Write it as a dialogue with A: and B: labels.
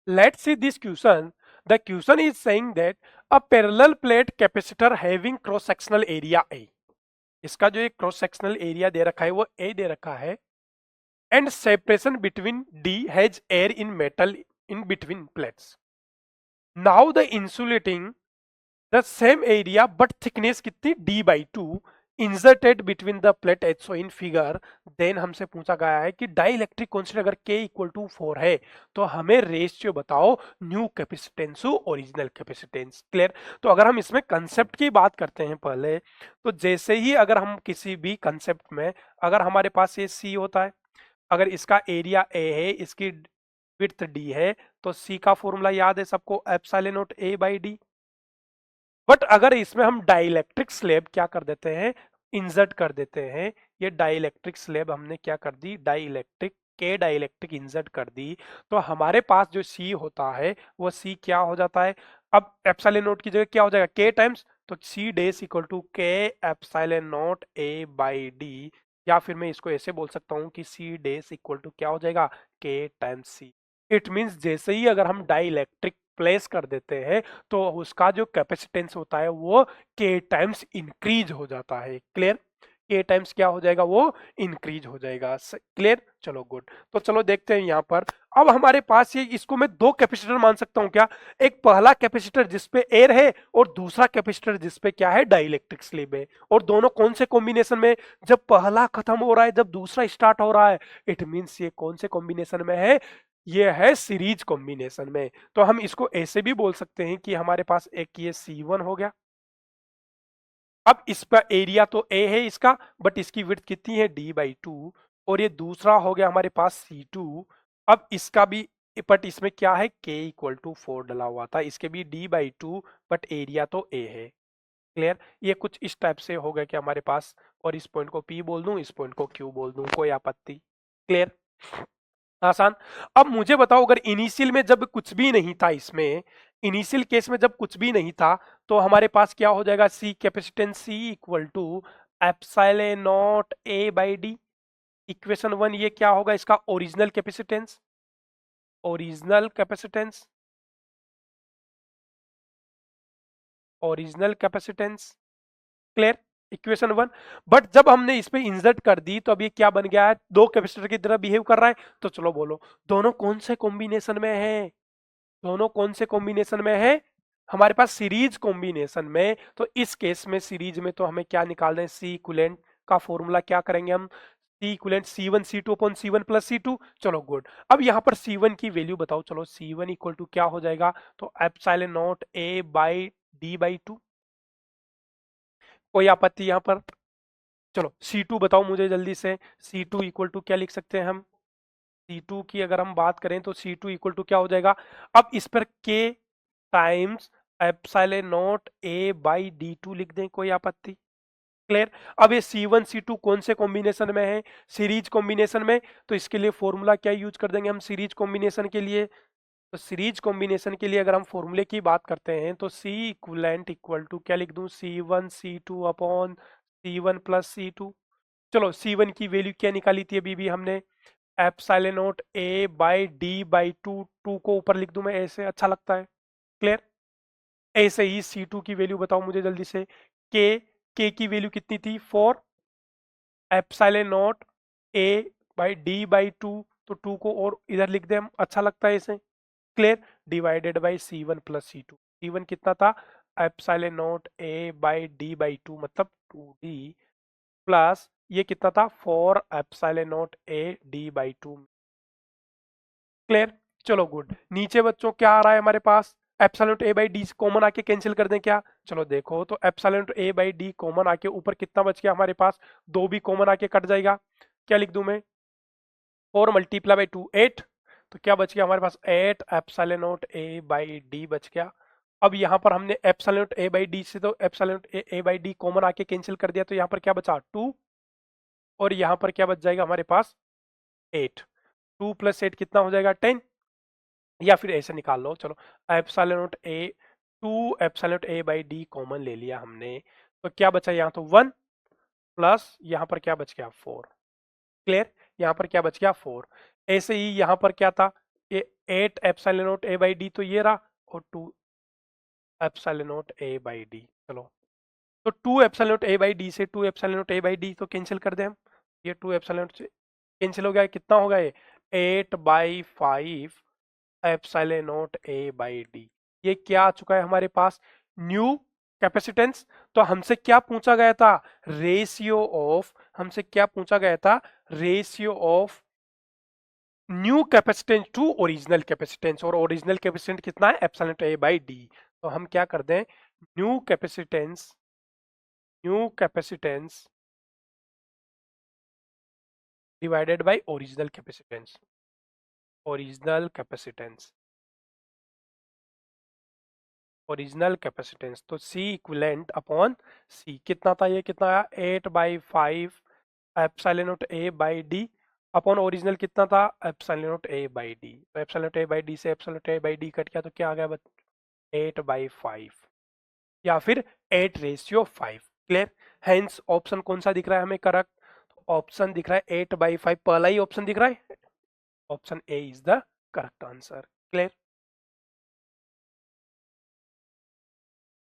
A: Let's see this question. The question is saying that a parallel plate capacitor having cross sectional area A. इसका जो एक cross sectional area दे रखा है वो A दे रखा है and separation between D has air in metal in between plates. Now the insulating the same area but thickness कितनी D by 2 inserted between the plate as shown in figure. Then हमसे पूछा गया है कि dielectric constant अगर K equal to 4 है तो हमें रेशियो बताओ new capacitance to original capacitance. Clear. तो अगर हम इसमें कंसेप्ट की बात करते हैं पहले, तो जैसे ही अगर हम किसी भी कंसेप्ट में अगर हमारे पास ये C होता है, अगर इसका एरिया A है, इसकी विड्थ D है, तो C का फॉर्मूला याद है सबको, epsilon not A by D. But अगर इसमें हम डाइलेक्ट्रिक स्लैब क्या कर देते हैं, इंसर्ट कर देते हैं, ये डाइलेक्ट्रिक स्लैब हमने क्या कर दी, डाइलेक्ट्रिक इंसर्ट कर दी, तो हमारे पास जो C होता है वो C क्या हो जाता है, अब एप्सिलॉन नॉट की जगह क्या हो जाएगा, K टाइम्स, तो C dash equal to K epsilon not A by D, या फिर मैं इसको ऐसे बोल सकता हूँ कि C डैश इक्वल टू क्या हो जाएगा, K times C. It means जैसे ही अगर हम डाइलेक्ट्रिक प्लेस कर देते हैं तो उसका जो कैपेसिटेंस होता है वो K टाइम्स इंक्रीज हो जाता है. क्लियर. K टाइम्स क्या हो जाएगा, वो इंक्रीज हो जाएगा. क्लियर. चलो गुड. तो चलो देखते हैं यहाँ पर. अब हमारे पास ये, इसको मैं दो कैपेसिटर मान सकता हूँ क्या, एक पहला कैपेसिटर जिसपे एयर है और दूसरा कैपेसिटर जिसपे क्या है, डाइलेक्ट्रिक स्लैब है. और दोनों कौन से कॉम्बिनेशन में, जब पहला खत्म हो रहा है जब दूसरा स्टार्ट हो रहा है, इट मीन्स ये कौन से कॉम्बिनेशन में है, ये है सीरीज कॉम्बिनेशन में. तो हम इसको ऐसे भी बोल सकते हैं कि हमारे पास एक ये C1 हो गया, अब इसका एरिया तो A है इसका, बट इसकी विड्थ कितनी है, D बाई 2, और ये दूसरा हो गया हमारे पास C2. अब इसका भी, बट इसमें क्या है, K इक्वल टू 4 डला हुआ था, इसके भी D बाई 2, बट एरिया तो A है. क्लियर. ये कुछ इस टाइप से हो गया कि हमारे पास, और इस पॉइंट को P बोल दूं, इस पॉइंट को Q बोल दूं, कोई आपत्ति. क्लियर. आसान. अब मुझे बताओ, अगर इनिशियल में जब कुछ भी नहीं था, इसमें इनिशियल केस में जब कुछ भी नहीं था, तो हमारे पास क्या हो जाएगा, C capacitance C equal to epsilon not A by D. Equation 1 ये क्या होगा, इसका original capacitance, original capacitance, original capacitance. Clear. Equation 1. But जब हमने इस पे इंसर्ट कर दी तो अब ये क्या बन गया है, दो कैपेसिटर की तरह बिहेव कर रहा है. तो चलो बोलो, दोनों कौन से कॉम्बिनेशन में है, दोनों कौन से कॉम्बिनेशन में है, हमारे पास सीरीज कॉम्बिनेशन में. तो इस केस में सीरीज में तो हमें क्या निकाल दें, सी इक्विवेलेंट का फॉर्मूला क्या करेंगे हम, सी equivalent C1 C2 upon C1 plus C2. चलो गुड. अब यहाँ पर C1 की वैल्यू बताओ, चलो C1 इक्वल टू क्या हो जाएगा, तो epsilon not A by D by 2. कोई आपत्ति यहाँ पर. चलो C2 बताओ मुझे जल्दी से, C2 इक्वल टू क्या लिख सकते हैं हम, C2 की अगर हम बात करें तो C2 इक्वल टू क्या हो जाएगा, अब इस पर K times epsilon not A by D2 लिख दें, कोई आपत्ति. क्लियर. अब ये C1 C2 कौन से कॉम्बिनेशन में है, सीरीज कॉम्बिनेशन में. तो इसके लिए फॉर्मूला क्या यूज कर देंगे हम सीरीज कॉम्बिनेशन के लिए, तो सीरीज कॉम्बिनेशन के लिए अगर हम फॉर्मूले की बात करते हैं तो C इक्विवेलेंट इक्वल टू क्या लिख दूं, C1 C2 upon C1 plus C2. चलो C1 की वैल्यू क्या निकाली थी अभी भी हमने, epsilon not A by D by 2, 2 को ऊपर लिख दूं मैं ऐसे, अच्छा लगता है. क्लियर. ऐसे ही C2 की वैल्यू बताओ मुझे जल्दी से, K की वैल्यू कितनी थी, 4, epsilon not A by D by 2, तो 2 को और इधर लिख दें हम, अच्छा लगता है इसे. Clear. Divided by C1 plus C2. C1 कितना था, epsilon not A by D by 2, मतलब 2D, प्लस ये कितना था, 4 epsilon not A D by 2. Clear. चलो गुड. नीचे बच्चों क्या आ रहा है हमारे पास, epsilon A by D common आके कैंसिल कर दें क्या, चलो देखो, तो epsilon A by D common आके ऊपर कितना बच गया हमारे पास, 2 भी कॉमन आके कट जाएगा, क्या लिख दूं मैं, 4 मल्टीप्लाई बाई 2 8, तो क्या बच गया हमारे पास, 8 epsilon not A by D बच गया. अब यहाँ पर हमने एप्सिलॉन A बाई D से तो epsilon A by D common आके कैंसिल कर दिया, तो यहाँ पर क्या बचा 2, और यहाँ पर क्या बच जाएगा हमारे पास 8, 2 प्लस 8 कितना हो जाएगा 10, या फिर ऐसे निकाल लो. चलो epsilon not A, 2 epsilon not A by D common ले लिया हमने, तो क्या बचा यहाँ, तो 1 प्लस यहाँ पर क्या बच गया 4. क्लियर. यहाँ पर क्या बच गया 4. ऐसे ही यहाँ पर क्या था, ये 8 epsilon not A by D तो ये रहा, और 2 epsilon not A by D. चलो, तो 2 epsilon not A by D से 2 epsilon not A by D तो कैंसिल कर दें हम। ये 2 एप्सिलॉन नॉट से कैंसिल हो गया, कितना होगा ये 8/5 epsilon not A by D. ये क्या आ चुका है हमारे पास, न्यू कैपेसिटेंस। तो हमसे क्या पूछा गया था, रेशियो ऑफ, हमसे क्या पूछा गया था, ratio of new capacitance to original capacitance, और ओरिजिनल कैपेसिटेंस कितना है epsilon not A by D. तो हम क्या कर दें, new capacitance, new capacitance divided by original capacitance, original capacitance, original capacitance. तो C इक्विवेलेंट अपॉन C कितना था, ये कितना आया 8/5 epsilon not A by D upon original कितना था epsilon not A by D. तो epsilon not A by D से epsilon not A by D cut गया, तो क्या आ गया 8/5 या फिर 8:5। क्लियर। हेंस ऑप्शन कौन सा दिख रहा है हमें करेक्ट, ऑप्शन दिख रहा है 8/5, पहला ही ऑप्शन दिख रहा है, option A is the correct answer. Clear.